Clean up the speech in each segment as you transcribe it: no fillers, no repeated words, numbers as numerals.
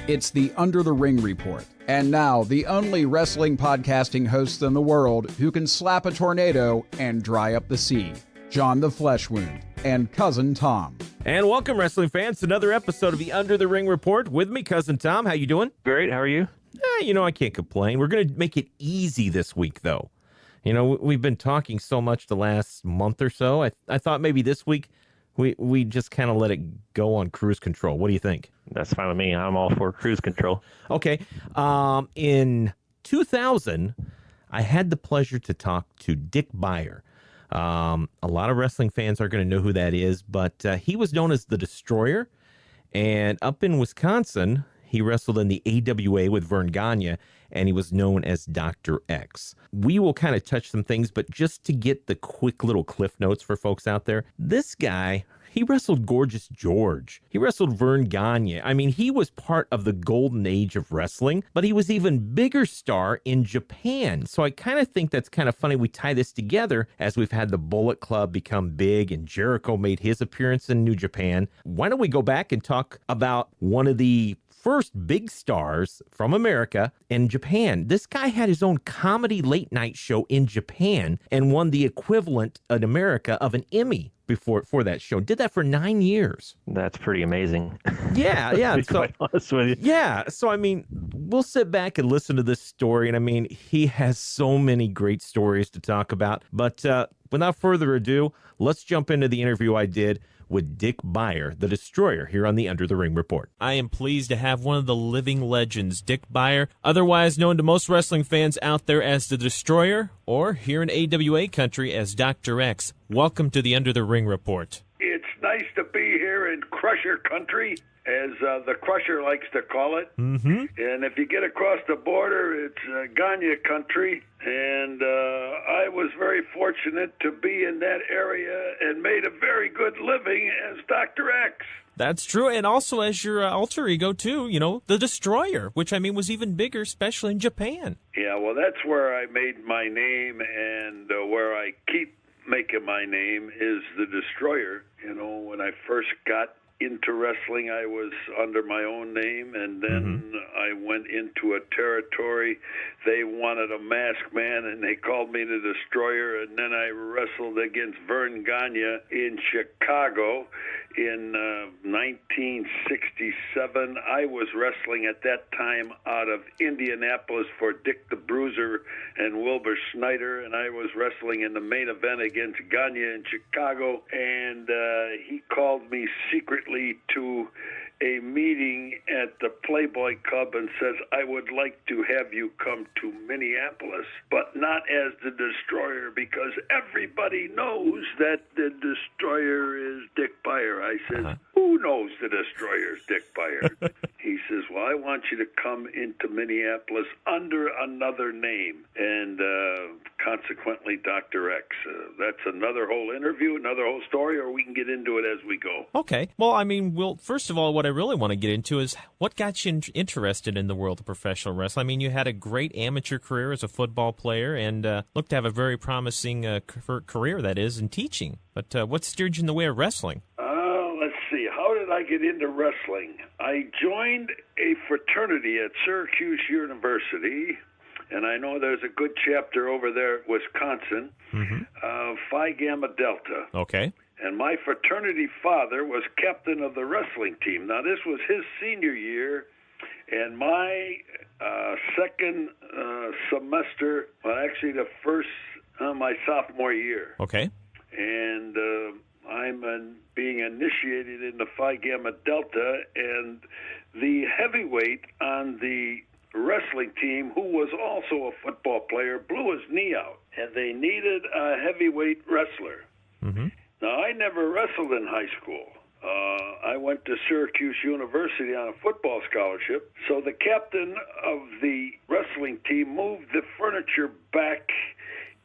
It's the Under the Ring Report. And now, the only wrestling podcasting host in the world who can slap a tornado and dry up the sea. John the Flesh Wound and Cousin Tom. And welcome, wrestling fans, to another episode of the Under the Ring Report. With me, Cousin Tom. How you doing? Great. How are you? I can't complain. We're going to make it easy this week, though. We've been talking so much the last month or so. I thought maybe this week we just kind of let it go on cruise control. What do you think? That's fine with me. I'm all for cruise control. Okay. In 2000, I had the pleasure to talk to Dick Beyer. A lot of wrestling fans are going to know who that is, but he was known as the Destroyer. And up in Wisconsin, he wrestled in the AWA with Vern Gagne, and he was known as Dr. X. We will kind of touch some things, but just to get the quick little cliff notes for folks out there, this guy, he wrestled Gorgeous George. He wrestled Vern Gagne. I mean, he was part of the golden age of wrestling, but he was even bigger star in Japan. So I kind of think that's kind of funny we tie this together as we've had the Bullet Club become big and Jericho made his appearance in New Japan. Why don't we go back and talk about one of the first big stars from America in Japan. This guy had his own comedy late night show in Japan and won the equivalent in America of an Emmy for that show. Did that for 9 years. That's pretty amazing. Yeah. To be quite honest with you. Yeah. So, I mean, we'll sit back and listen to this story. And I mean, he has so many great stories to talk about. But without further ado, let's jump into the interview I did with Dick Beyer, the Destroyer, here on the Under the Ring Report. I am pleased to have one of the living legends, Dick Beyer, otherwise known to most wrestling fans out there as the Destroyer, or here in AWA country as Dr. X. Welcome to the Under the Ring Report. It's nice to be here in Crusher country, as the Crusher likes to call it. Mm-hmm. And if you get across the border, it's Gagne country. And I was very fortunate to be in that area and made a very good living as Dr. X. That's true, and also as your alter ego, too, the Destroyer, which, I mean, was even bigger, especially in Japan. Yeah, well, that's where I made my name, and where I keep making my name is the Destroyer. When I first got into wrestling, I was under my own name, and then I went into a territory. They wanted a masked man, and they called me the Destroyer, and then I wrestled against Vern Gagne in Chicago in 1967. I was wrestling at that time out of Indianapolis for Dick the Bruiser and Wilbur Snyder, and I was wrestling in the main event against Gagne in Chicago, and he called me secretly to a meeting at the Playboy Club and says, I would like to have you come to Minneapolis, but not as the Destroyer, because everybody knows that the Destroyer is Dick Beyer. I said, Who knows the Destroyer is Dick Beyer? He says, well, I want you to come into Minneapolis under another name, and consequently Dr. X. That's another whole interview, another whole story, or we can get into it as we go. Okay. Well, I mean, first of all, what I really want to get into is what got you interested in the world of professional wrestling. I mean, you had a great amateur career as a football player and looked to have a very promising career, that is, in teaching. But what steered you in the way of wrestling? Let's see. How did I get into wrestling? I joined a fraternity at Syracuse University, and I know there's a good chapter over there at Wisconsin, Phi Gamma Delta. Okay. And my fraternity father was captain of the wrestling team. Now, this was his senior year, and my second semester, well, actually the first, my sophomore year. Okay. And I'm being initiated into Phi Gamma Delta, and the heavyweight on the wrestling team, who was also a football player, blew his knee out, and they needed a heavyweight wrestler. Mm-hmm. Now, I never wrestled in high school. I went to Syracuse University on a football scholarship, so the captain of the wrestling team moved the furniture back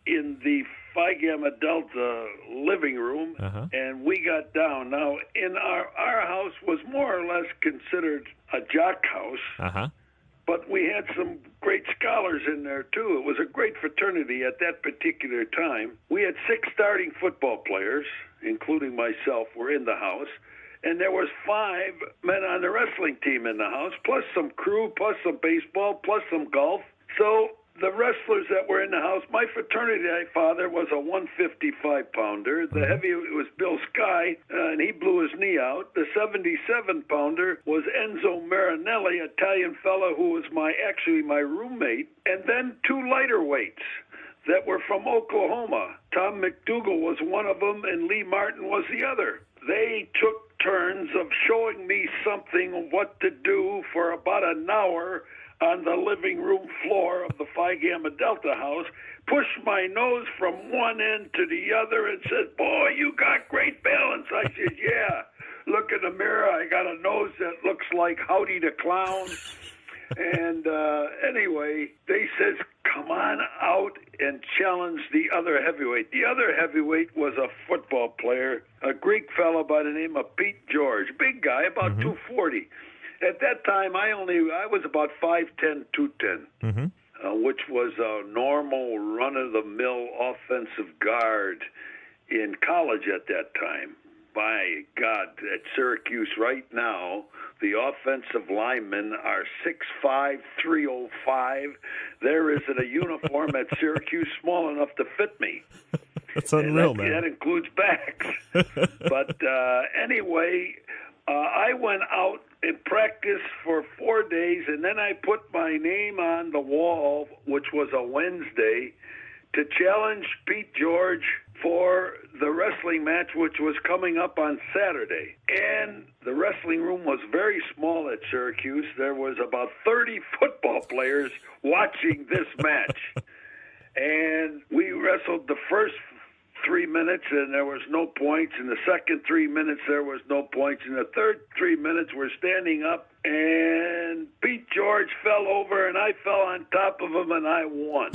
in the Phi Gamma Delta living room, and we got down. Now, in our house was more or less considered a jock house, but we had some great scholars in there, too. It was a great fraternity at that particular time. We had 6 starting football players, including myself, were in the house, and there was 5 men on the wrestling team in the house, plus some crew, plus some baseball, plus some golf. So the wrestlers that were in the house, my fraternity father was a 155-pounder. The heavyweight was Bill Sky, and he blew his knee out. The 77-pounder was Enzo Marinelli, Italian fellow who was actually my roommate. And then 2 lighter weights that were from Oklahoma. Tom McDougal was one of them, and Lee Martin was the other. They took turns of showing me something, what to do, for about an hour on the living room floor of the Phi Gamma Delta house, pushed my nose from one end to the other and said, "Boy, you got great balance." I said, "Yeah." Look in the mirror, I got a nose that looks like Howdy the Clown. And anyway, they says, "Come on out and challenge the other heavyweight." The other heavyweight was a football player, a Greek fellow by the name of Pete George, big guy, about 240. At that time, I was about 5'10", 210, which was a normal run-of-the-mill offensive guard in college at that time. By God, at Syracuse right now, the offensive linemen are 6'5", 305. There isn't a uniform at Syracuse small enough to fit me. That's unreal, man. That includes backs. But anyway, I went out and practiced for 4 days, and then I put my name on the wall, which was a Wednesday, to challenge Pete George for the wrestling match, which was coming up on Saturday. And the wrestling room was very small at Syracuse. There was about 30 football players watching this match. And we wrestled the first 3 minutes, and there was no points. In the second 3 minutes, there was no points. In the third 3 minutes, we're standing up, and Pete George fell over, and I fell on top of him, and I won.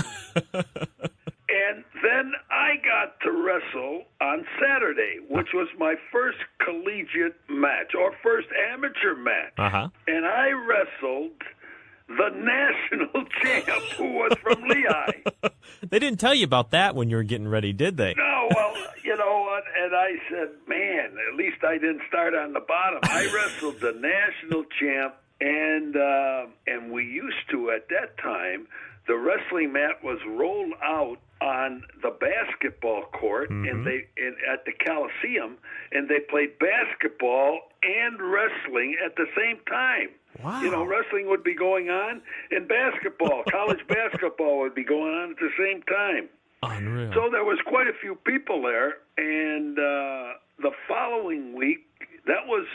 And then I got to wrestle on Saturday, which was my first collegiate match, or first amateur match. And I wrestled the national champ, who was from Lehigh. They didn't tell you about that when you were getting ready, did they? No, well, you know what? And I said, man, at least I didn't start on the bottom. I wrestled the national champ, and we used to, at that time, the wrestling mat was rolled out on the basketball court at the Coliseum, and they played basketball and wrestling at the same time. Wow. You know, wrestling would be going on, and basketball, college basketball would be going on at the same time. Unreal. So there was quite a few people there, and the following week, that was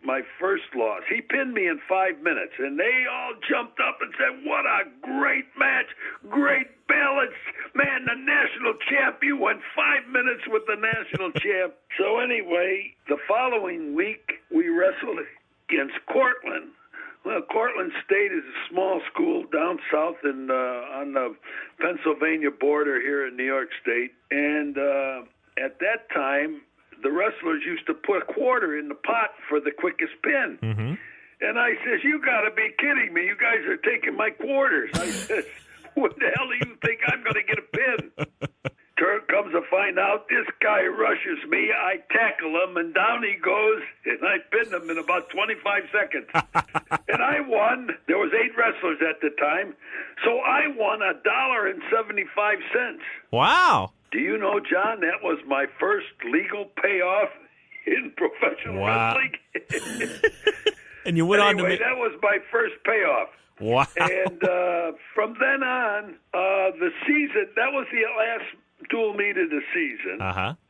my first loss. He pinned me in 5 minutes, and they all jumped up and said, "What a great match, great balance. Man, the national champ, you went 5 minutes with the national champ." So anyway, the following week, we wrestled against Cortland. Well, Cortland State is a small school down south on the Pennsylvania border here in New York State. And at that time, the wrestlers used to put a quarter in the pot for the quickest pin. And I says, "You got to be kidding me. You guys are taking my quarters." I says, "What the hell do you think I'm going to get a pin?" Comes to find out, this guy rushes me. I tackle him, and down he goes, and I pinned him in about 25 seconds. And I won. There was 8 wrestlers at the time, so I won $1.75. Wow. Do you know, John, that was my first legal payoff in professional wrestling. And you went anyway, on to that was my first payoff. Wow. And from then on, the season, that was the last dual meet of the season.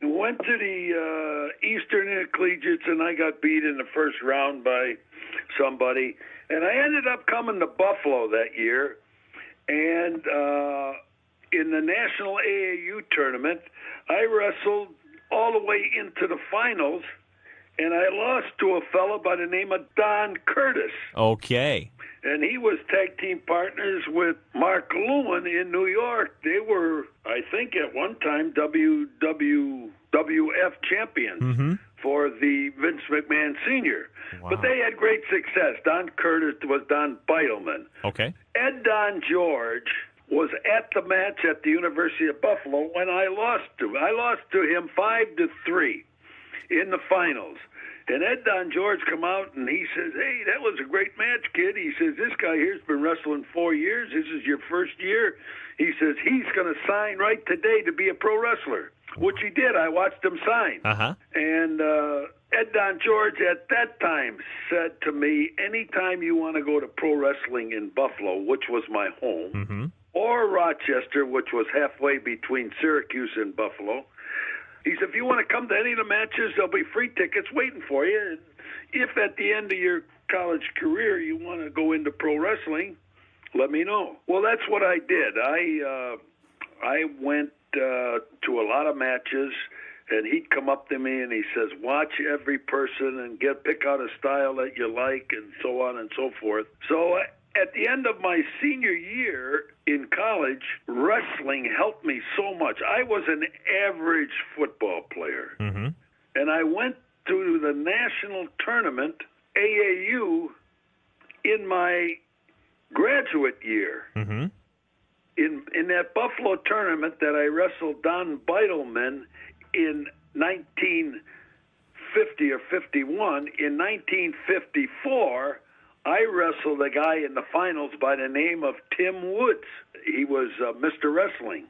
Went to the Eastern Intercollegiates, and I got beat in the first round by somebody. And I ended up coming to Buffalo that year. And in the National AAU tournament, I wrestled all the way into the finals, and I lost to a fellow by the name of Don Curtis. Okay. And he was tag team partners with Mark Lewin in New York. They were, I think, at one time WWF champions for the Vince McMahon Sr. Wow. But they had great success. Don Curtis was Don Beitelman. Okay. Ed Don George was at the match at the University of Buffalo when I lost to him 5-3 in the finals. And Ed Don George come out and he says, "Hey, that was a great match, kid." He says, "This guy here's been wrestling 4 years. This is your first year." He says, "He's going to sign right today to be a pro wrestler," which he did. I watched him sign. Uh-huh. And Ed Don George at that time said to me, "Anytime you want to go to pro wrestling in Buffalo," which was my home, or Rochester, which was halfway between Syracuse and Buffalo, he said, "If you want to come to any of the matches, there'll be free tickets waiting for you. And if at the end of your college career you want to go into pro wrestling, let me know." Well, that's what I did. I went to a lot of matches, and he'd come up to me and he says, "Watch every person and pick out a style that you like," and so on and so forth. So at the end of my senior year in college, wrestling helped me so much. I was an average football player, and I went to the national tournament, AAU, in my graduate year. In that Buffalo tournament that I wrestled Don Beitelman in 1950 or 51, in 1954, I wrestled a guy in the finals by the name of Tim Woods. He was Mr. Wrestling.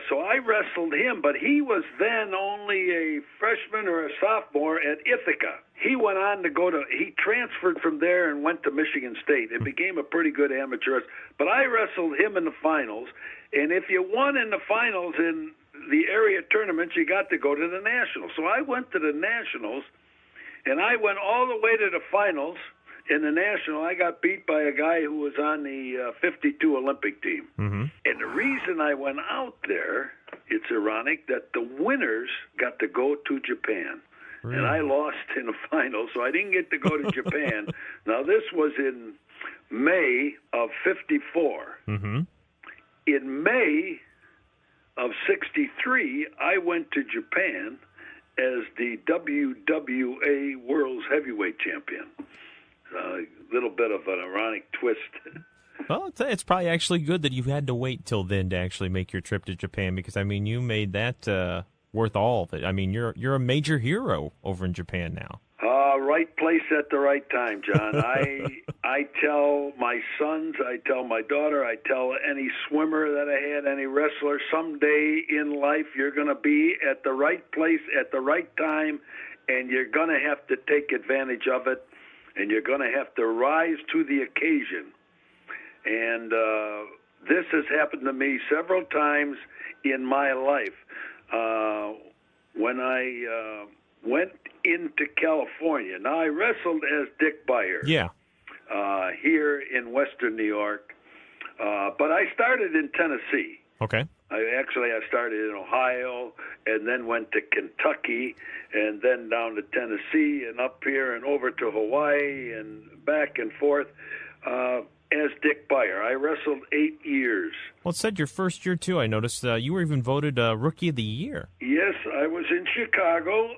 So I wrestled him, but he was then only a freshman or a sophomore at Ithaca. He went on to he transferred from there and went to Michigan State and became a pretty good amateur. But I wrestled him in the finals, and if you won in the finals in the area tournaments, you got to go to the Nationals. So I went to the Nationals, and I went all the way to the finals. In the National, I got beat by a guy who was on the 52 Olympic team. And the reason I went out there, it's ironic, that the winners got to go to Japan. Really? And I lost in the final, so I didn't get to go to Japan. Now, this was in May of 54. In May of 63, I went to Japan as the WWA World's Heavyweight Champion. A little bit of an ironic twist. Well, it's probably actually good that you had to wait till then to actually make your trip to Japan, because, I mean, you made that worth all of it. I mean, you're a major hero over in Japan now. Right place at the right time, John. I tell my sons, I tell my daughter, I tell any swimmer that I had, any wrestler, someday in life you're going to be at the right place at the right time, and you're going to have to take advantage of it. And you're going to have to rise to the occasion. And this has happened to me several times in my life. When I went into California, now I wrestled as Dick Beyer here in Western New York, but I started in Tennessee. Okay. I started in Ohio and then went to Kentucky and then down to Tennessee and up here and over to Hawaii and back and forth as Dick Beyer. I wrestled 8 years. Well, it said your first year, too. I noticed you were even voted Rookie of the Year. Yes, I was in Chicago.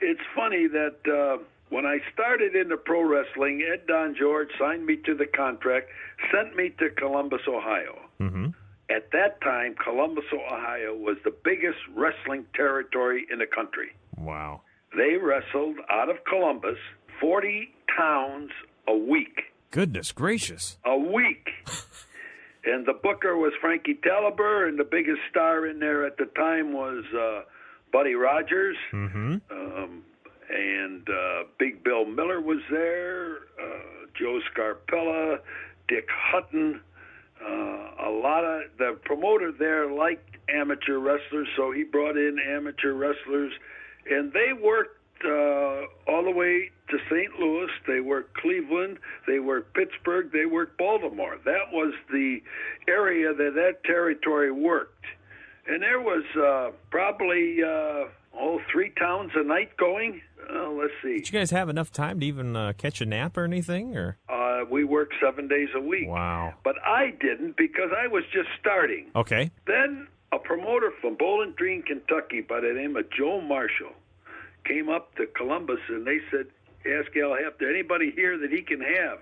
It's funny that when I started into pro wrestling, Ed Don George signed me to the contract, sent me to Columbus, Ohio. At that time, Columbus, Ohio was the biggest wrestling territory in the country. Wow. They wrestled out of Columbus 40 towns a week. Goodness gracious. A week. And the booker was Frankie Talaber, and the biggest star in there at the time was Buddy Rogers. And Big Bill Miller was there, Joe Scarpella, Dick Hutton. A lot of the promoter there liked amateur wrestlers, so he brought in amateur wrestlers, and they worked all the way to St. Louis. They worked Cleveland. They worked Pittsburgh. They worked Baltimore. That was the area that territory worked. And there was probably 3 towns a night going. Let's see. Did you guys have enough time to even catch a nap or anything? Or we worked 7 days a week. Wow. But I didn't because I was just starting. Okay. Then a promoter from Bowling Green, Kentucky, by the name of Joe Marshall, came up to Columbus, and they said, ask Al Hefter, anybody here that he can have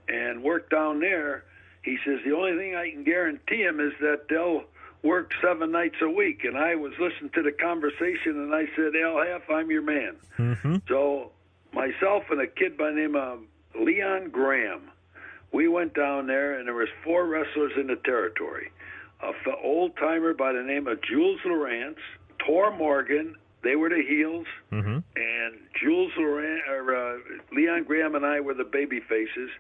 and work down there. He says, the only thing I can guarantee him is that they'll worked 7 nights a week, and I was listening to the conversation, and I said, Al Half, I'm your man. Mm-hmm. So myself and a kid by the name of Leon Graham, we went down there, and there was 4 wrestlers in the territory. An old-timer by the name of Jules Lawrence, Tor Morgan, they were the heels, Mm-hmm. and Leon Graham and I were the baby faces.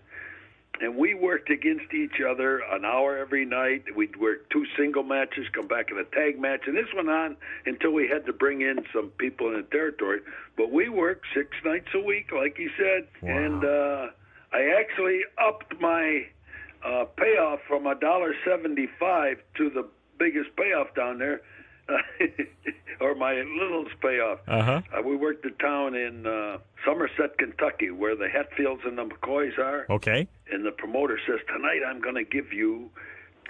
And we worked against each other an hour every night. We'd work 2 single matches, come back in a tag match. And this went on until we had to bring in some people in the territory. But we worked 6 nights a week, like you said. Wow. And I actually upped my payoff from $1.75 to the biggest payoff down there, or my littlest payoff. Uh-huh. We worked a town in Somerset, Kentucky, where the Hatfields and the McCoys are. Okay. And the promoter says, tonight I'm going to give you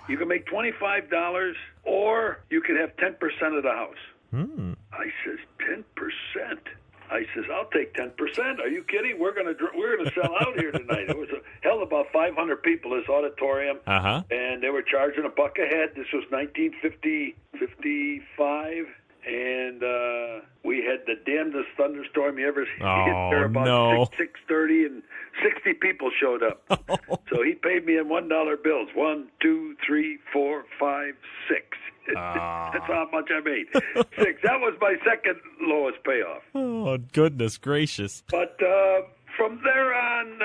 can make $25 or you can have 10% of the house. Mm. I says, 10%? I says, I'll take 10%. Are you kidding? We're going to sell out here tonight. It was held about 500 people, this auditorium. Uh-huh. And they were charging $1 a head. This was 1955. And we had the damnedest thunderstorm you ever hit there about no. 6:30, and 60 people showed up. So he paid me in $1 bills. 1, 2, 3, 4, 5, 6. That's how much I made. 6. That was my second lowest payoff. Oh, goodness gracious. But from there on,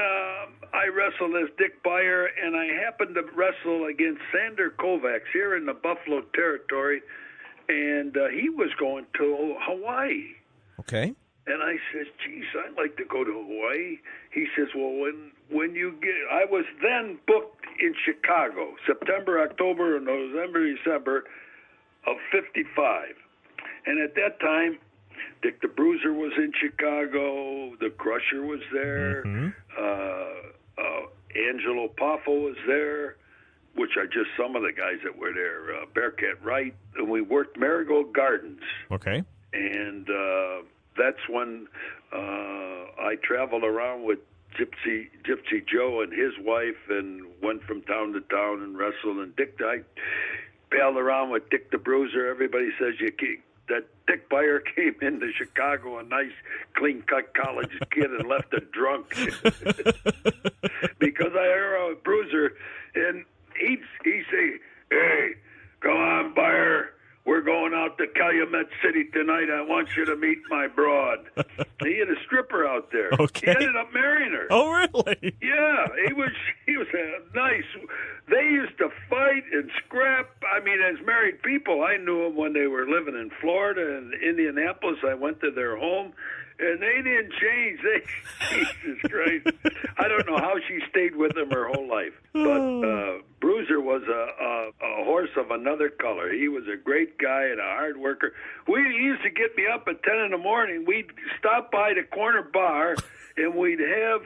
I wrestled as Dick Beyer, and I happened to wrestle against Sander Kovacs here in the Buffalo territory. And he was going to Hawaii. Okay. And I said, geez, I'd like to go to Hawaii. He says, well, when you get... I was then booked in Chicago, September, October, November, December of 55. And at that time, Dick the Bruiser was in Chicago. The Crusher was there. Mm-hmm. Angelo Poffo was there, which are just some of the guys that were there. Bearcat Wright, and we worked Marigold Gardens. Okay. And that's when I traveled around with Gypsy Joe and his wife, and went from town to town and wrestled. And I paled around with Dick the Bruiser. Everybody says that Dick Beyer came into Chicago, a nice, clean-cut college kid, and left a drunk because I heard a Bruiser, and he'd say, hey, come on, Byer. We're going out to Calumet City tonight. I want you to meet my broad. He had a stripper out there. Okay. He ended up marrying her. Oh, really? Yeah, he was nice. They used to fight and scrap. I mean, as married people, I knew them when they were living in Florida and Indianapolis. I went to their home, and they didn't change. Jesus Christ. I don't know how she stayed with him her whole life. But Bruiser was a horse of another color. He was a great guy and a hard worker. He used to get me up at 10 in the morning. We'd stop by the corner bar, and we'd have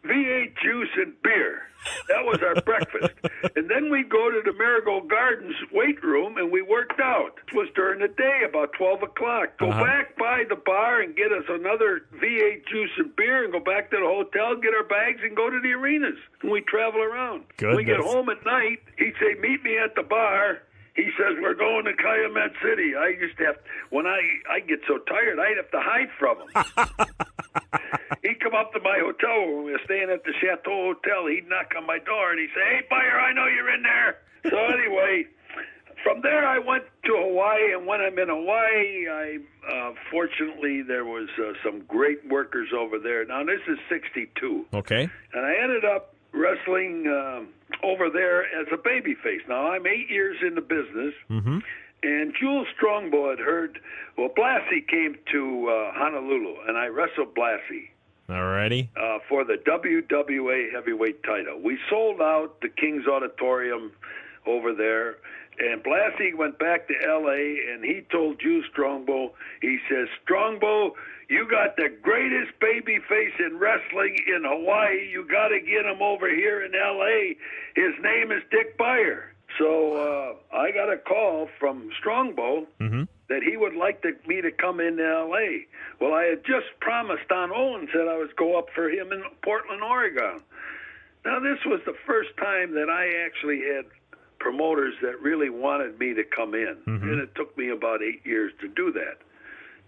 V8 juice and beer. That was our breakfast. And then we'd go to the Marigold Gardens weight room, and we worked out. It was during the day, about 12 o'clock. Go back by the bar and get us another V8 juice and beer, and go back to the hotel, get our bags, and go to the arenas. And we travel around. Goodness. We get home at night. He'd say, meet me at the bar. He says, we're going to Calumet City. I used to have, when I get so tired, I'd have to hide from him. He'd come up to my hotel when we were staying at the Chateau Hotel. He'd knock on my door, and he'd say, hey, Byer, I know you're in there. So anyway, from there I went to Hawaii, and when I'm in Hawaii, fortunately there was some great workers over there. Now, this is 62. Okay. And I ended up wrestling over there as a babyface. Now, I'm 8 years in the business, and Jules Strongbow had heard, well, Blassie came to Honolulu, and I wrestled Blassie. Alrighty. For the WWA heavyweight title. We sold out the King's Auditorium over there, and Blassie went back to L.A., and he told Jules Strongbow, he says, Strongbow, you got the greatest baby face in wrestling in Hawaii. You got to get him over here in L.A. His name is Dick Beyer. So I got a call from Strongbow that he would like me to come into L.A. Well, I had just promised Don Owens that I would go up for him in Portland, Oregon. Now, this was the first time that I actually had promoters that really wanted me to come in. Mm-hmm. And it took me about 8 years to do that.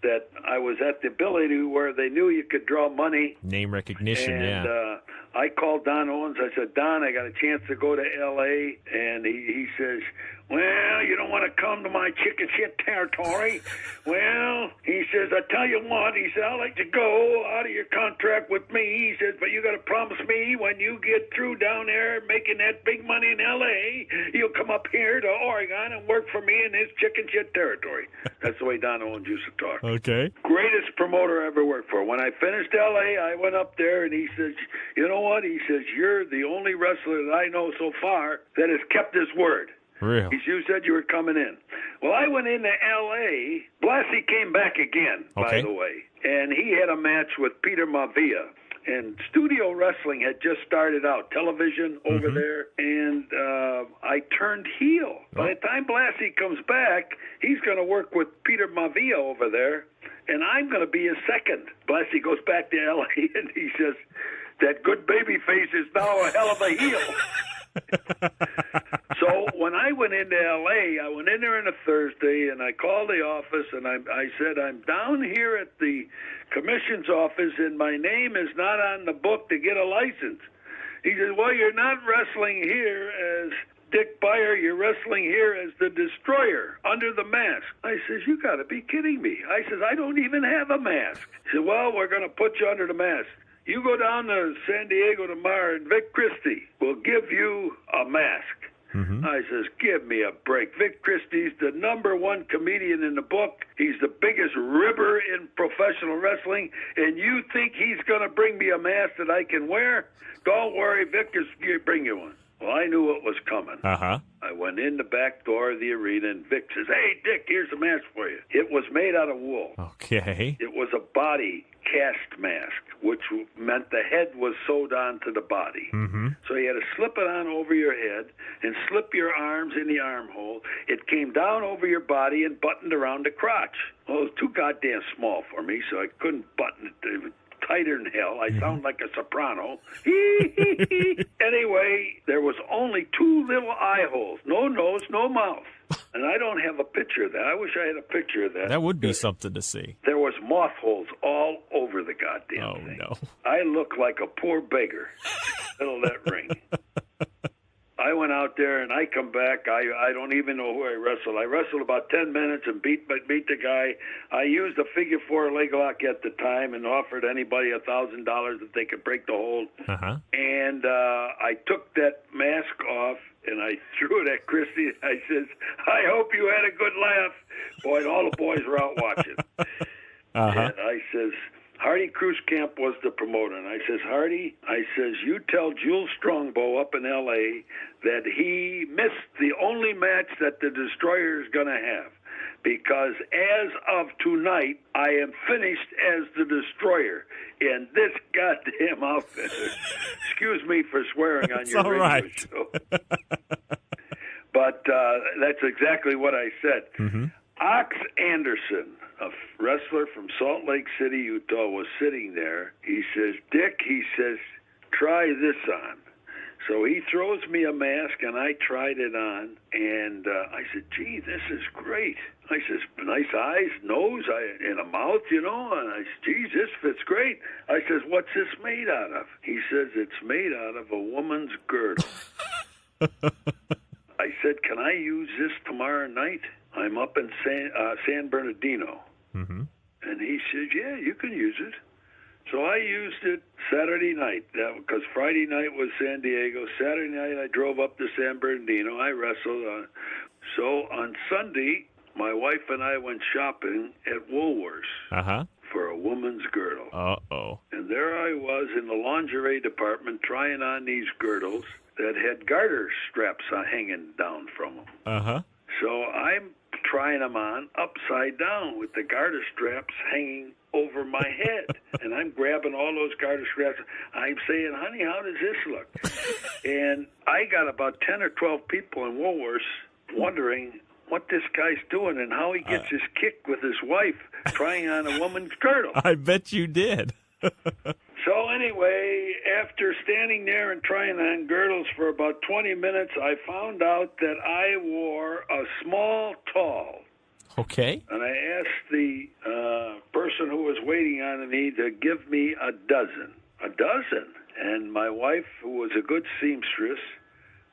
That I was at the ability where they knew you could draw money. Name recognition, And yeah. I called Don Owens. I said, Don, I got a chance to go to L.A. And he says, well, you don't want to come to my chicken shit territory. Well, he says, I tell you what, he said, I'd like to go out of your contract with me. He says, but you got to promise me when you get through down there making that big money in L.A., you'll come up here to Oregon and work for me in this chicken shit territory. That's the way Don Owens used to talk. Okay. Greatest promoter I ever worked for. When I finished L.A., I went up there, and he says, you know what? He says, you're the only wrestler that I know so far that has kept his word. Real. He said, you said you were coming in. Well, I went into L.A. Blassie came back again, Okay. by the way, and he had a match with Peter Maivia. And studio wrestling had just started out, television over there, and I turned heel. By the time Blassie comes back, he's going to work with Peter Maivia over there, and I'm going to be his second. Blassie goes back to L.A., and he says, that good baby face is now a hell of a heel. So when I went into L.A., I went in there on a Thursday, and I called the office, and I said, I'm down here at the commission's office, and my name is not on the book to get a license. He said, well, you're not wrestling here as Dick Beyer, you're wrestling here as the Destroyer, under the mask. I says, you got to be kidding me. I says, I don't even have a mask. He said, well, we're going to put you under the mask. You go down to San Diego tomorrow, and Vic Christie will give you a mask. I says, give me a break. Vic Christie's the #1 comedian in the book. He's the biggest ribber in professional wrestling, and you think he's going to bring me a mask that I can wear? Don't worry, Vic is going to bring you one. Well, I knew what was coming. Uh-huh. I went in the back door of the arena, and Vic says, hey, Dick, here's a mask for you. It was made out of wool. Okay. It was a body cast mask, which meant the head was sewed onto the body. So you had to slip it on over your head and slip your arms in the armhole. It came down over your body and buttoned around the crotch. Well, it was too goddamn small for me, so I couldn't button it. It was tighter than hell. I sound like a soprano. Anyway, there was only 2 little eye holes. No nose, no mouth. And I don't have a picture of that. I wish I had a picture of that. That would be something to see. There was moth holes all over the goddamn thing. No. I look like a poor beggar in the middle of that ring. I went out there, and I come back. I don't even know who I wrestled. I wrestled about 10 minutes and beat the guy. I used a figure 4 leg lock at the time and offered anybody $1,000 if they could break the hold. And I took that mask off, and I threw it at Christie. I says, I hope you had a good laugh. Boy, and all the boys were out watching. And I says, Hardy Cruzcamp was the promoter. And I says, Hardy, I says, you tell Jules Strongbow up in L.A. that he missed the only match that the Destroyer is going to have. Because as of tonight, I am finished as the Destroyer in this goddamn outfit. Excuse me for swearing on your radio show. But that's exactly what I said. Ox Anderson, a wrestler from Salt Lake City, Utah, was sitting there. He says, Dick, he says, try this on. So he throws me a mask, and I tried it on, and I said, gee, this is great. I says, nice eyes, nose, and a mouth, you know, and I said, geez, this fits great. I says, what's this made out of? He says, it's made out of a woman's girdle. I said, can I use this tomorrow night? I'm up in San Bernardino. And he said, yeah, you can use it. So I used it Saturday night, because Friday night was San Diego. Saturday night I drove up to San Bernardino. I wrestled. So on Sunday, my wife and I went shopping at Woolworths for a woman's girdle. And there I was in the lingerie department trying on these girdles that had garter straps hanging down from them. So I'm trying them on upside down with the garter straps hanging over my head. And I'm grabbing all those garter straps. I'm saying, honey, how does this look? And I got about 10 or 12 people in Woolworths wondering what this guy's doing and how he gets his kick with his wife trying on a woman's girdle. I bet you did. So anyway, after standing there and trying on girdles for about 20 minutes, I found out that I wore a small tall. Okay. And I asked the person who was waiting on me to give me a dozen. A dozen. And my wife, who was a good seamstress,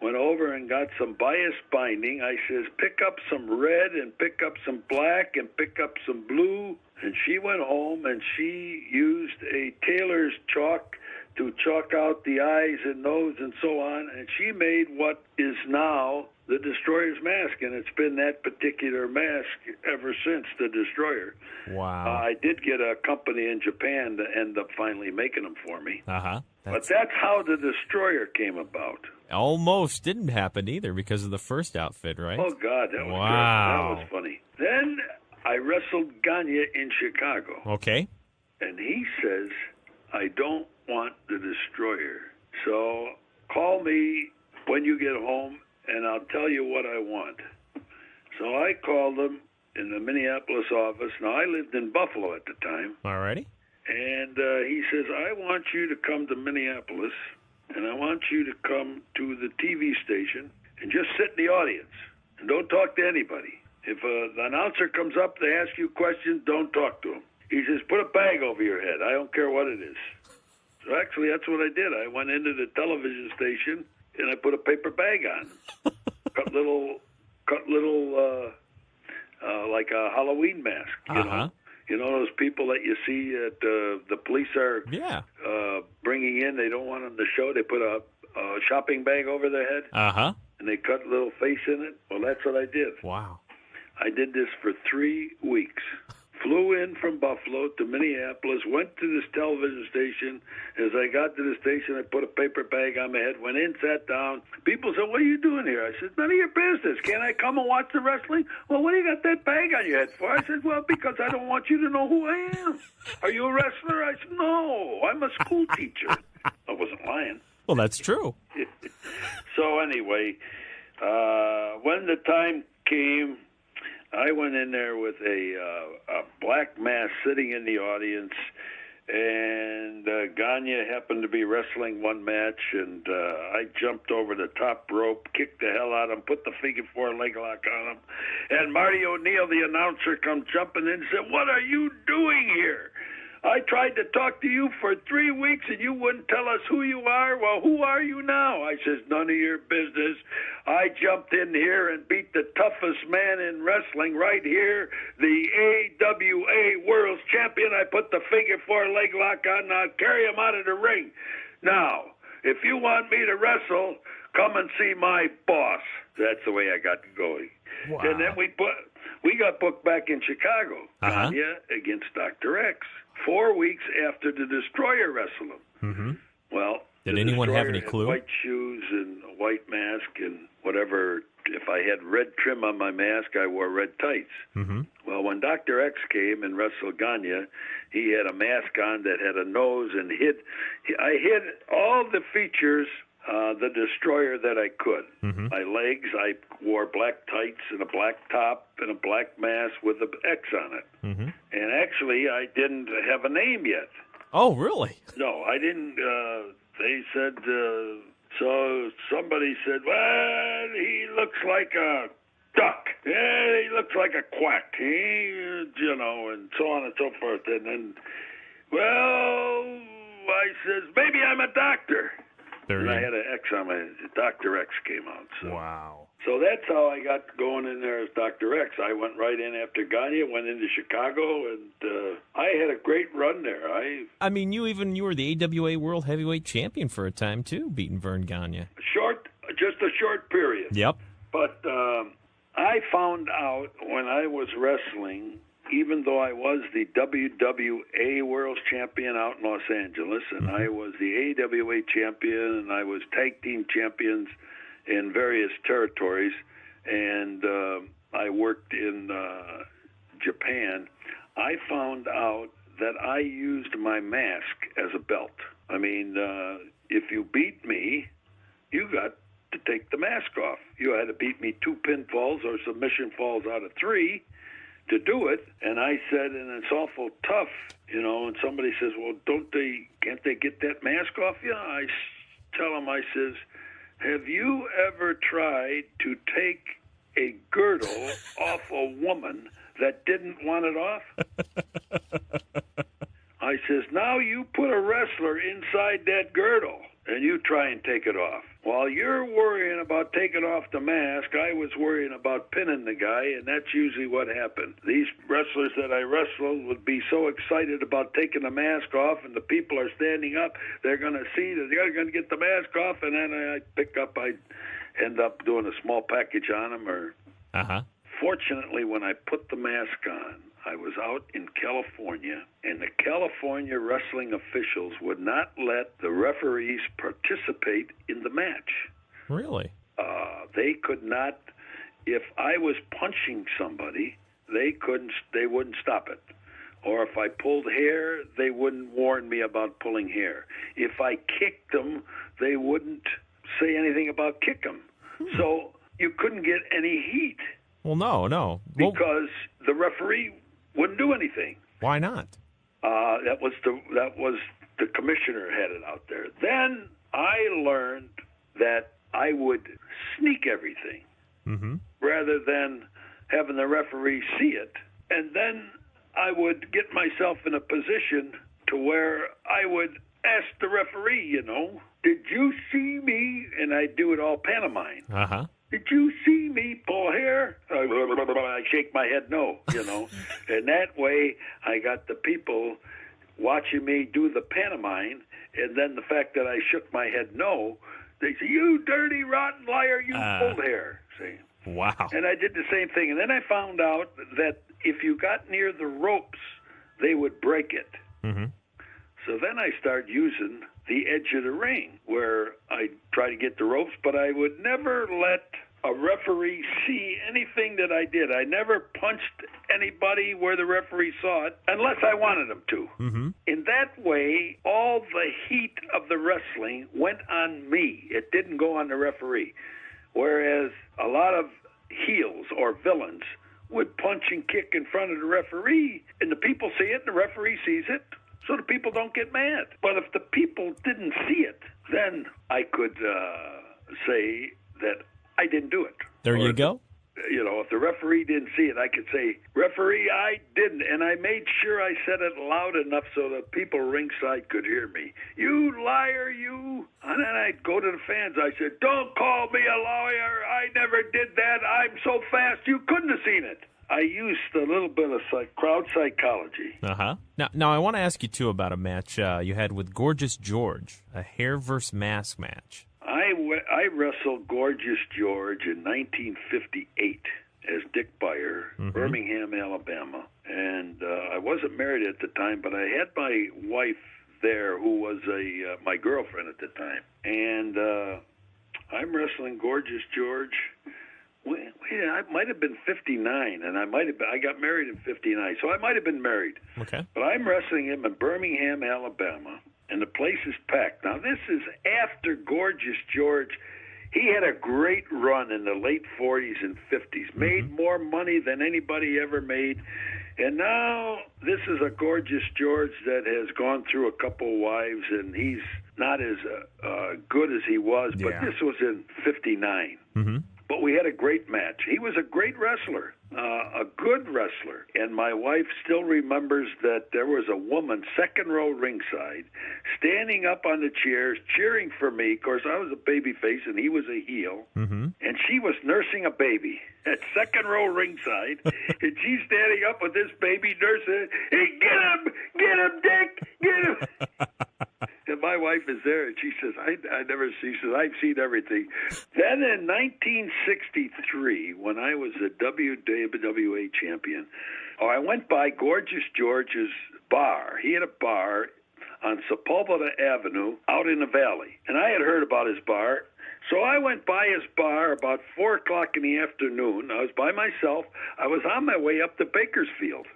went over and got some bias binding. I says, pick up some red and pick up some black and pick up some blue. And she went home and she used a tailor's chalk to chalk out the eyes and nose and so on. And she made what is now the Destroyer's mask. And it's been that particular mask ever since the Destroyer. Wow. I did get a company in Japan to end up finally making them for me. Uh-huh. But that's how the Destroyer came about. Almost didn't happen either because of the first outfit, right? Oh, God, that was Wow. That was funny. Then I wrestled Gagne in Chicago. Okay. And he says, I don't want the Destroyer. So call me when you get home, and I'll tell you what I want. So I called him in the Minneapolis office. Now, I lived in Buffalo at the time. Alrighty. And he says, I want you to come to Minneapolis, and I want you to come to the TV station and just sit in the audience and don't talk to anybody. If the announcer comes up to ask you questions, don't talk to him. He says, put a bag over your head. I don't care what it is. So actually, that's what I did. I went into the television station, and I put a paper bag on. cut little like a Halloween mask, you know. You know those people that you see at the police are bringing in, they don't want them to show, they put a shopping bag over their head, and they cut a little face in it? Well, that's what I did. Wow. I did this for 3 weeks. Flew in from Buffalo to Minneapolis, went to this television station. As I got to the station, I put a paper bag on my head, went in, sat down. People said, what are you doing here? I said, none of your business. Can't I come and watch the wrestling? Well, what do you got that bag on your head for? I said, well, because I don't want you to know who I am. Are you a wrestler? I said, no, I'm a school teacher. I wasn't lying. Well, that's true. So anyway, when the time came, I went in there with a black mask sitting in the audience, and Gagne happened to be wrestling one match, and I jumped over the top rope, kicked the hell out of him, put the figure four leg lock on him, and Marty O'Neill, the announcer, come jumping in and said, what are you doing here? I tried to talk to you for 3 weeks, and you wouldn't tell us who you are. Well, who are you now? I says, none of your business. I jumped in here and beat the toughest man in wrestling right here, the AWA World's Champion. I put the figure four leg lock on. Now carry him out of the ring. Now, if you want me to wrestle, come and see my boss. That's the way I got going. Wow. And then we got booked back in Chicago. Gagne against Dr. X. 4 weeks after the Destroyer wrestled him. Mm-hmm. Well, did the anyone have Destroyer any had clue? white shoes and a white mask and whatever. If I had red trim on my mask, I wore red tights. Mm-hmm. Well, when Dr. X came and wrestled Gagne, he had a mask on that had a nose and I hid all the features, the Destroyer that I could. Mm-hmm. My legs, I wore black tights and a black top and a black mask with an X on it. Mm-hmm. And actually, I didn't have a name yet. Oh, really? No, I didn't. They said, so somebody said, well, he looks like a duck. Yeah, he looks like a quack. And so on and so forth. And then, well, I says, maybe I'm a doctor. And I had an X on my, Dr. X came out. So. Wow. So that's how I got going in there as Dr. X. I went right in after Gagne, went into Chicago, and I had a great run there. I mean, you were the AWA World Heavyweight Champion for a time, too, beating Vern Gagne. Just a short period. Yep. But I found out when I was wrestling, even though I was the WWA World Champion out in Los Angeles, and I was the AWA Champion, and I was Tag Team Champions in various territories, and I worked in Japan, I found out that I used my mask as a belt. I mean, if you beat me, you got to take the mask off. You had to beat me 2 pinfalls or submission falls out of 3 to do it. And I said, and it's awful tough, and somebody says, well, can't they get that mask off you? I tell them, I says, have you ever tried to take a girdle off a woman that didn't want it off? I says, now you put a wrestler inside that girdle and you try and take it off. While you're worrying about taking off the mask, I was worrying about pinning the guy, and that's usually what happened. These wrestlers that I wrestled would be so excited about taking the mask off, and the people are standing up. They're going to see that they're going to get the mask off, and then I'd end up doing a small package on them. Fortunately, when I put the mask on, I was out in California, and the California wrestling officials would not let the referees participate in the match. Really? They could not. If I was punching somebody, they wouldn't stop it. Or if I pulled hair, they wouldn't warn me about pulling hair. If I kicked them, they wouldn't say anything about kick them. So you couldn't get any heat. Well, no. Because the referee wouldn't do anything. Why not? That was the commissioner had it out there. Then I learned that I would sneak everything rather than having the referee see it, and then I would get myself in a position to where I would ask the referee, did you see me? And I do it all pantomime. Did you see me pull hair? I shake my head no, And that way I got the people watching me do the pantomime, and then the fact that I shook my head no, they say, you dirty, rotten liar, you pulled hair. See? Wow. And I did the same thing. And then I found out that if you got near the ropes, they would break it. So then I started using the edge of the ring, where I try to get the ropes, but I would never let a referee see anything that I did. I never punched anybody where the referee saw it, unless I wanted him to. In that way, all the heat of the wrestling went on me. It didn't go on the referee. Whereas a lot of heels or villains would punch and kick in front of the referee, and the people see it, and the referee sees it, so the people don't get mad. But if the people didn't see it, then I could say that I didn't do it. There you go. If the referee didn't see it, I could say, referee, I didn't. And I made sure I said it loud enough so the people ringside could hear me. You liar, you. And then I'd go to the fans. I said, don't call me a liar. I never did that. I'm so fast you couldn't have seen it. I used a little bit of crowd psychology. Now I want to ask you, too, about a match you had with Gorgeous George, a hair versus mask match. I wrestled Gorgeous George in 1958 as Dick Beyer, Birmingham, Alabama. And I wasn't married at the time, but I had my wife there who was my girlfriend at the time. And I'm wrestling Gorgeous George. I might have been 59, and I got married in 59, so I might have been married. Okay. But I'm wrestling him in Birmingham, Alabama, and the place is packed. Now, this is after Gorgeous George. He had a great run in the late 40s and 50s, made more money than anybody ever made. And now this is a Gorgeous George that has gone through a couple wives, and he's not as good as he was, but this was in 59. But we had a great match. He was a great wrestler, a good wrestler. And my wife still remembers that there was a woman, second row ringside, standing up on the chairs, cheering for me. Of course, I was a baby face and he was a heel. And she was nursing a baby at second row ringside. And she's standing up with this baby nursing. Hey, get him, Dick, get him. And my wife is there, and she says, she says, I've seen everything. Then in 1963, when I was a WWA champion, I went by Gorgeous George's bar. He had a bar on Sepulveda Avenue out in the valley. And I had heard about his bar. So I went by his bar about 4 o'clock in the afternoon. I was by myself. I was on my way up to Bakersfield,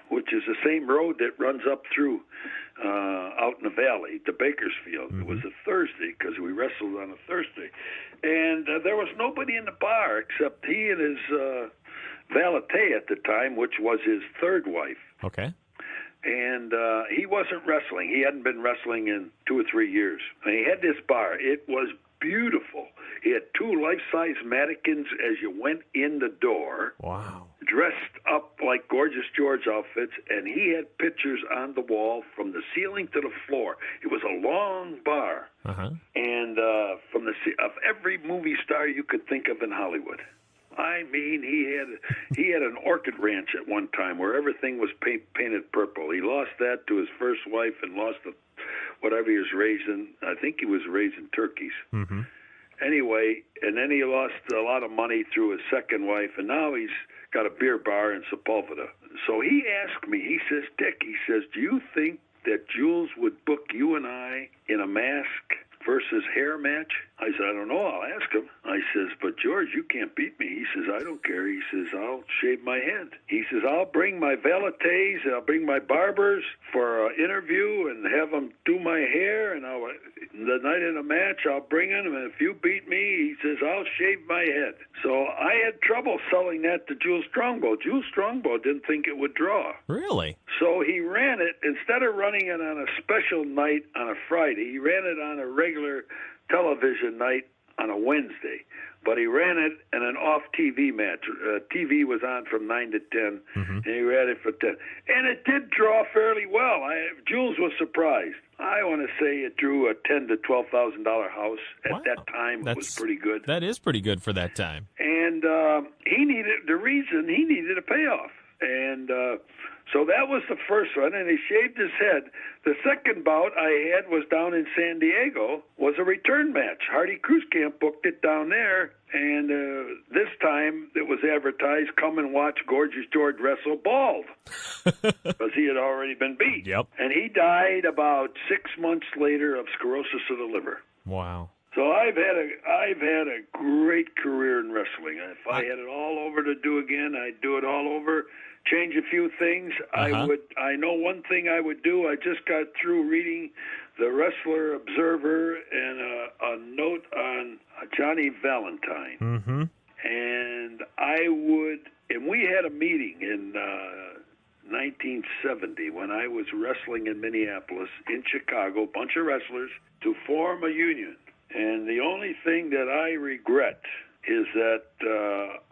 which is the same road that runs up through out in the valley to Bakersfield. It was a Thursday because we wrestled on a Thursday. And there was nobody in the bar except he and his valet at the time, which was his third wife. Okay. And he wasn't wrestling. He hadn't been wrestling in 2 or 3 years. And he had this bar. It was beautiful. He had 2 life-size mannequins as you went in the door. Wow. Dressed up like Gorgeous George outfits, and he had pictures on the wall from the ceiling to the floor. It was a long bar. Uh-huh. And from of every movie star you could think of in Hollywood. I mean, he had an orchid ranch at one time where everything was painted purple. He lost that to his first wife and lost whatever he was raising. I think he was raising turkeys. Mm-hmm. Anyway, and then he lost a lot of money through his second wife, and now he's got a beer bar in Sepulveda. So he asked me, he says, Dick, he says, do you think that Jules would book you and I in a mask versus hair match? I said, I don't know. I'll ask him. I says, but George, you can't beat me. He says, I don't care. He says, I'll shave my head. He says, I'll bring my valets, I'll bring my barbers for an interview and have them do my hair. And the night of the match, I'll bring them. And if you beat me, he says, I'll shave my head. So I had trouble selling that to Jules Strongbow. Jules Strongbow didn't think it would draw. Really? So he ran it, instead of running it on a special night on a Friday, he ran it on a regular television night on a Wednesday. But he ran it in an off-TV match. TV was on from 9 to 10, and he ran it for 10. And it did draw fairly well. Jules was surprised. I want to say it drew a $10,000 to $12,000 house. At that time, it was pretty good. That is pretty good for that time. And he needed a payoff. And so that was the first one, and he shaved his head. The second bout I had was down in San Diego, was a return match. Hardy Cruise Camp booked it down there, and this time it was advertised, come and watch Gorgeous George wrestle bald, because he had already been beat. Yep. And he died about 6 months later of cirrhosis of the liver. Wow. So I've had a great career in wrestling. If I had it all over to do again, I'd do it all over. Change a few things. I know one thing I would do. I just got through reading the Wrestler Observer and a note on Johnny Valentine. Mm-hmm. And we had a meeting in 1970 when I was wrestling in Minneapolis, in Chicago, a bunch of wrestlers, to form a union. And the only thing that I regret is that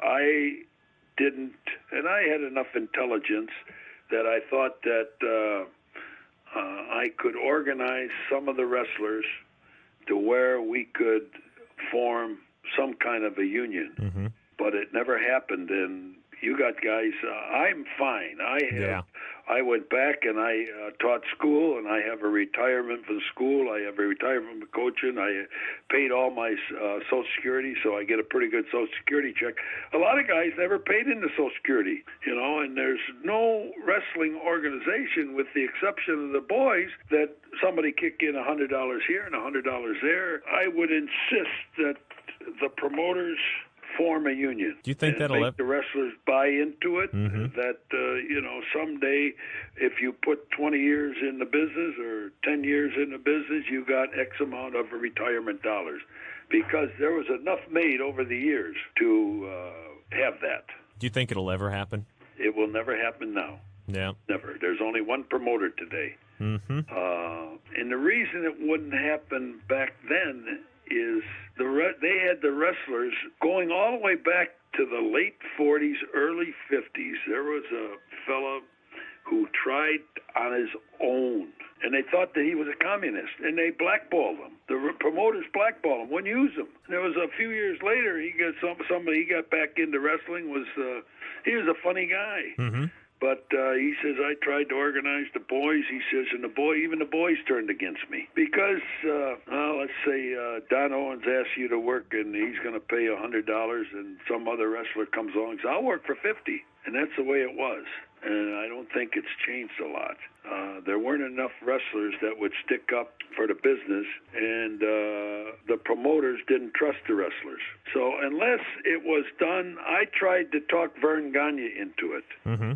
I didn't, and I had enough intelligence that I thought that I could organize some of the wrestlers to where we could form some kind of a union. Mm-hmm. But it never happened, and you got guys, I'm fine. I went back and I taught school, and I have a retirement from school. I have a retirement from coaching. I paid all my Social Security, so I get a pretty good Social Security check. A lot of guys never paid into Social Security, and there's no wrestling organization, with the exception of the boys, that somebody kick in $100 here and $100 there. I would insist that the promoters form a union. Do you think that'll make the wrestlers buy into it? Mm-hmm. That someday, if you put 20 years in the business or 10 years in the business, you got X amount of retirement dollars, because there was enough made over the years to have that. Do you think it'll ever happen? It will never happen now. Yeah. Never. There's only one promoter today. Mm-hmm. And the reason it wouldn't happen back then is they had the wrestlers going all the way back to the late 40s, early 50s. There was a fella who tried on his own, and they thought that he was a communist, and they blackballed him. The promoters blackballed him, wouldn't use him. And there was a few years later, he got back into wrestling. He was a funny guy. Mm-hmm. But he says, I tried to organize the boys. He says, and even the boys turned against me. Because, let's say Don Owens asks you to work, and he's going to pay $100, and some other wrestler comes along and says, I'll work for $50. And that's the way it was. And I don't think it's changed a lot. There weren't enough wrestlers that would stick up for the business, and the promoters didn't trust the wrestlers. So unless it was done, I tried to talk Vern Gagne into it. Mm-hmm.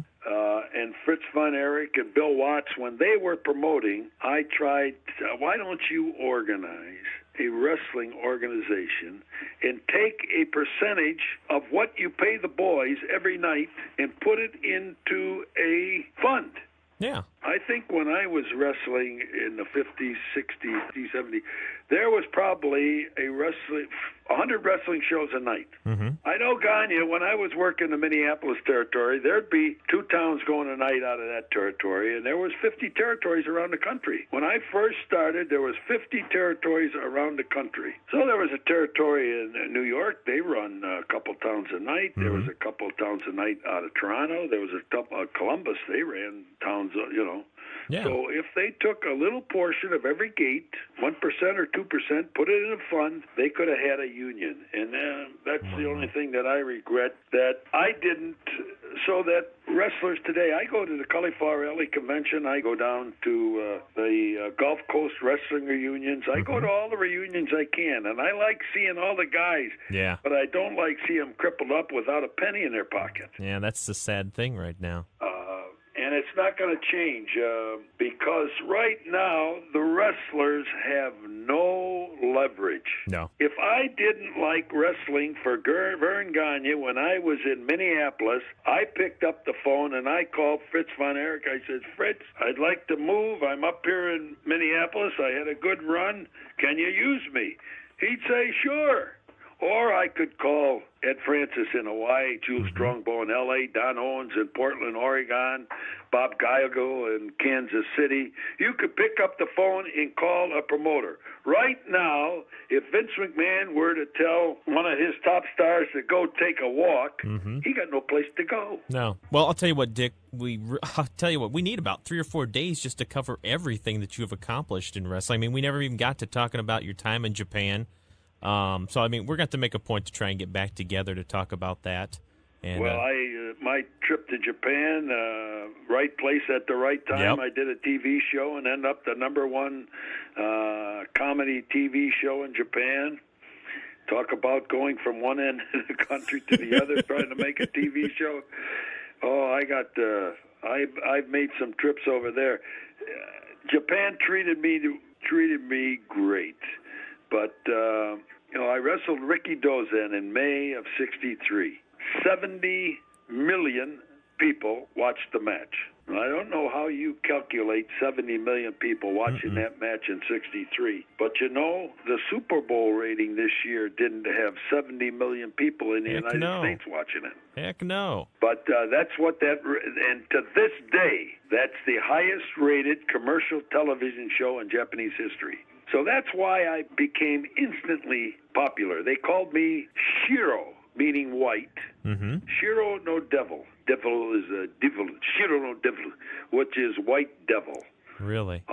And Fritz von Erich and Bill Watts, when they were promoting, I tried, why don't you organize a wrestling organization and take a percentage of what you pay the boys every night and put it into a fund. Yeah. I think when I was wrestling in the 50s, 60s, 70s, there was probably 100 wrestling shows a night. Mm-hmm. I know Gagne, when I was working the Minneapolis territory, there'd be 2 towns going a night out of that territory, and there was 50 territories around the country. When I first started, there was 50 territories around the country. So there was a territory in New York. They run a couple towns a night. There was a couple towns a night out of Toronto. There was a couple Columbus. They ran towns, Yeah. So if they took a little portion of every gate, 1% or 2%, put it in a fund, they could have had a union. And that's the only thing that I regret that I didn't. So that wrestlers today, I go to the Cauliflower Alley Convention, I go down to the Gulf Coast Wrestling reunions, I go to all the reunions I can, and I like seeing all the guys, Yeah. but I don't like seeing them crippled up without a penny in their pocket. Yeah, that's the sad thing right now. And it's not going to change because right now the wrestlers have no leverage. No. If I didn't like wrestling for Vern Gagne when I was in Minneapolis, I picked up the phone and I called Fritz von Erich. I said, Fritz, I'd like to move. I'm up here in Minneapolis. I had a good run. Can you use me? He'd say, sure. Or I could call Ed Francis in Hawaii, Jules Strongbow in L.A., Don Owens in Portland, Oregon, Bob Geigel in Kansas City. You could pick up the phone and call a promoter. Right now, if Vince McMahon were to tell one of his top stars to go take a walk, he got no place to go. No. Well, I'll tell you what, Dick. I'll tell you what. We need about 3 or 4 days just to cover everything that you have accomplished in wrestling. I mean, we never even got to talking about your time in Japan. So, I mean, we're going to have to make a point to try and get back together to talk about that. And, well, my trip to Japan, right place at the right time. Yep. I did a TV show and ended up the #1 comedy TV show in Japan. Talk about going from one end of the country to the other, trying to make a TV show. Oh, I've made some trips over there. Japan treated me great, but I wrestled Ricky Dozen in May of '63. 70 million people watched the match. And I don't know how you calculate 70 million people watching that match in '63. But the Super Bowl rating this year didn't have 70 million people in the United States watching it. Heck no. But that's what and to this day, that's the highest rated commercial television show in Japanese history. So that's why I became instantly popular. They called me Shiro, meaning white. Shiro no devil. Devil is a devil. Shiro no devil, which is white devil. Really?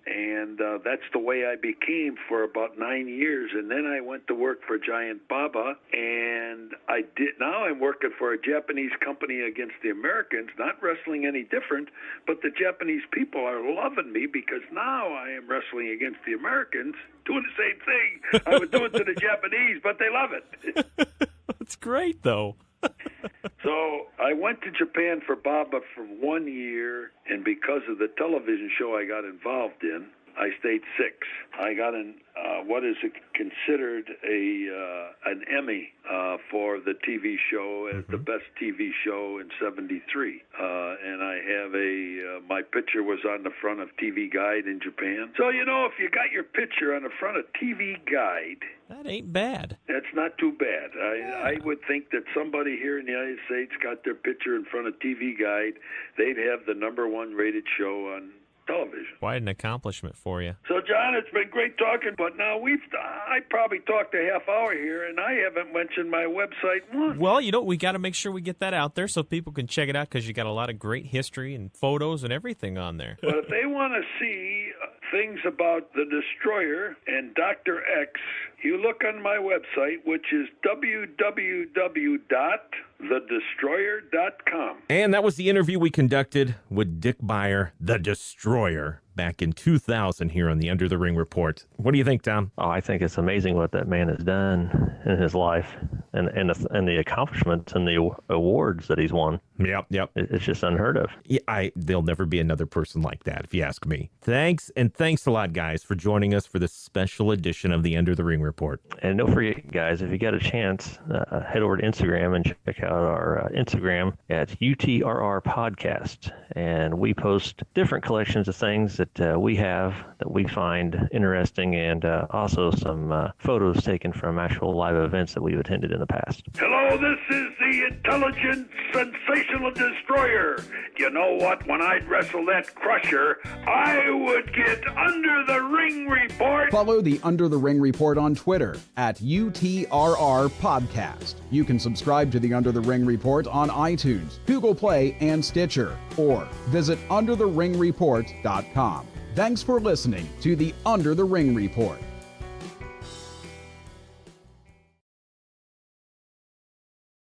And that's the way I became for about 9 years. And then I went to work for Giant Baba, and now I'm working for a Japanese company against the Americans, not wrestling any different, but the Japanese people are loving me because now I am wrestling against the Americans, doing the same thing I was doing to the Japanese, but they love it. That's great, though. So I went to Japan for Baba for 1 year, and because of the television show I got involved in, I stayed 6. I got what is considered an Emmy for the TV show as the best TV show in '73, and I have my picture was on the front of TV Guide in Japan. So if you got your picture on the front of TV Guide, that ain't bad. that's not too bad. I would think that somebody here in the United States got their picture in front of TV Guide, they'd have the #1 rated show on television. Quite an accomplishment for you. So, John, it's been great talking, but now I probably talked a half hour here, and I haven't mentioned my website once. Well, we got to make sure we get that out there so people can check it out because you got a lot of great history and photos and everything on there. But if they want to see things about the Destroyer and Dr. X, you look on my website, which is www.thedestroyer.com. And that was the interview we conducted with Dick Beyer, the Destroyer, back in 2000 here on the Under the Ring Report. What do you think, Tom? Oh, I think it's amazing what that man has done in his life. and the accomplishments and the awards that he's won. Yep. It's just unheard of. Yeah, there'll never be another person like that, if you ask me. Thanks a lot, guys, for joining us for this special edition of the Under the Ring Report. And don't forget, guys, if you got a chance, head over to Instagram and check out our Instagram at UTRR Podcast. And we post different collections of things that we have that we find interesting, and also some photos taken from actual live events that we've attended in the past. Hello, this is the intelligent, sensational Destroyer. You know what? When I'd wrestle that Crusher, I would get Under the Ring Report. Follow the Under the Ring Report on Twitter at UTRR Podcast. You can subscribe to the Under the Ring Report on iTunes, Google Play, and Stitcher, or visit undertheringreport.com. Thanks for listening to the Under the Ring Report.